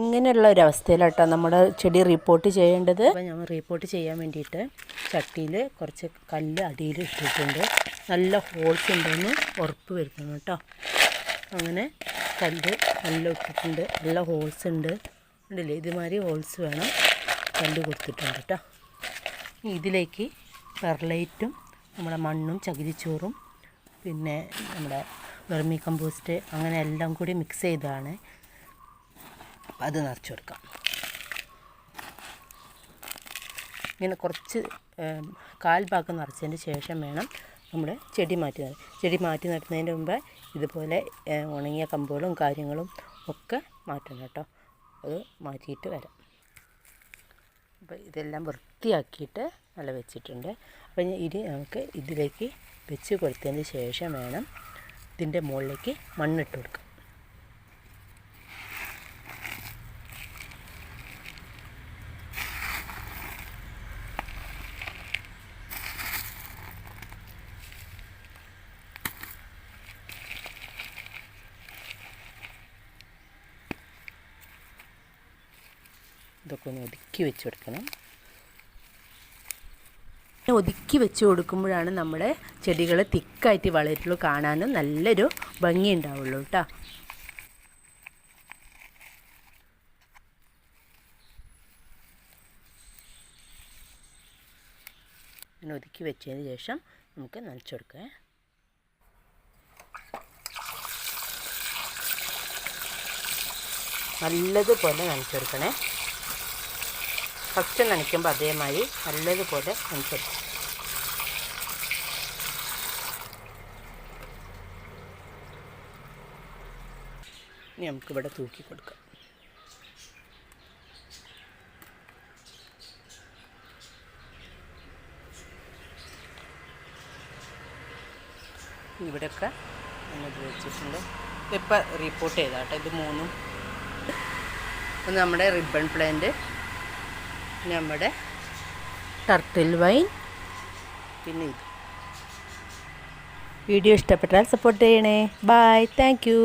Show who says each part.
Speaker 1: ഇങ്ങനെയുള്ള ഒരു അവസ്ഥയിലാട്ടോ നമ്മുടെ ചെടി റിപ്പോർട്ട് ചെയ്യേണ്ടത്. അപ്പോൾ നമ്മൾ റിപ്പോർട്ട് ചെയ്യാൻ വേണ്ടിയിട്ട് ചട്ടിയിൽ കുറച്ച് കല്ല് അടിയിൽ ഇട്ടിട്ടുണ്ട്. നല്ല ഹോൾസ് ഉണ്ടെന്ന് ഉറപ്പ് വരുത്തണം കേട്ടോ. അങ്ങനെ കല്ല് നല്ല ഇട്ടിട്ടുണ്ട്, നല്ല ഹോൾസ് ഉണ്ട്. ഉണ്ടല്ലേ, ഇതുമാതിരി ഹോൾസ് വേണം. കല്ല് കൊടുത്തിട്ടുണ്ട് കേട്ടോ. ഇതിലേക്ക് പെർലൈറ്റും നമ്മുടെ മണ്ണും ചകിരിച്ചോറും പിന്നെ നമ്മുടെ വെർമി കമ്പോസ്റ്റ് അങ്ങനെ എല്ലാം കൂടി മിക്സ് ചെയ്തതാണ്. അപ്പോൾ അത് നിറച്ച് കൊടുക്കാം. ഇങ്ങനെ കുറച്ച് കാൽ ഭാഗം നിറച്ചതിന് ശേഷം വേണം നമ്മൾ ചെടി മാറ്റി നടുന്നതിന് മുമ്പ് ഇതുപോലെ ഉണങ്ങിയ കമ്പുകളും കാര്യങ്ങളും ഒക്കെ മാറ്റണം കേട്ടോ. അത് മാറ്റിയിട്ട് വരാം. അപ്പോൾ ഇതെല്ലാം വൃത്തിയാക്കിയിട്ട് നല്ല വെച്ചിട്ടുണ്ട്. അപ്പോൾ ഇനി നമുക്ക് ഇതിലേക്ക് വെച്ച് കൊടുത്തതിന് ശേഷം വേണം ഇതിൻ്റെ മുകളിലേക്ക് മണ്ണിട്ട് കൊടുക്കാം. ഇതൊക്കെ ഒന്ന് ഒതുക്കി വെച്ച് കൊടുക്കണം. ഒതുക്കി വെച്ച് കൊടുക്കുമ്പോഴാണ് നമ്മുടെ ചെടികൾ തിക്കായിട്ട് വളരുള്ളൂ, കാണാനും നല്ലൊരു ഭംഗി ഉണ്ടാവുള്ളൂ കേട്ടോ. പിന്നെ ഒതുക്കി വെച്ചതിന് ശേഷം നമുക്ക് നനച്ചു കൊടുക്കാം. നല്ലതുപോലെ നനച്ചു കൊടുക്കണേ. ഫസ്റ്റ് നനയ്ക്കുമ്പോൾ അതേമാതിരി നല്ലതുപോലെ നനച്ചെടുക്കും. ഇനി നമുക്കിവിടെ തൂക്കി കൊടുക്കാം. ഇവിടെയൊക്കെ നമ്മൾ വെച്ചിട്ടുണ്ട്. ഇതിപ്പോൾ റിപ്പോർട്ട് ചെയ്താട്ടോ. ഇത് മൂന്നും നമ്മുടെ റിബൺ പ്ലാന്റ്, നമ്മുടെ ടർട്ടിൽ വൈൻ, പിന്നെ ഇത്. വീഡിയോ ഇഷ്ടപ്പെട്ടാൽ സപ്പോർട്ട് ചെയ്യണേ. Bye, thank U.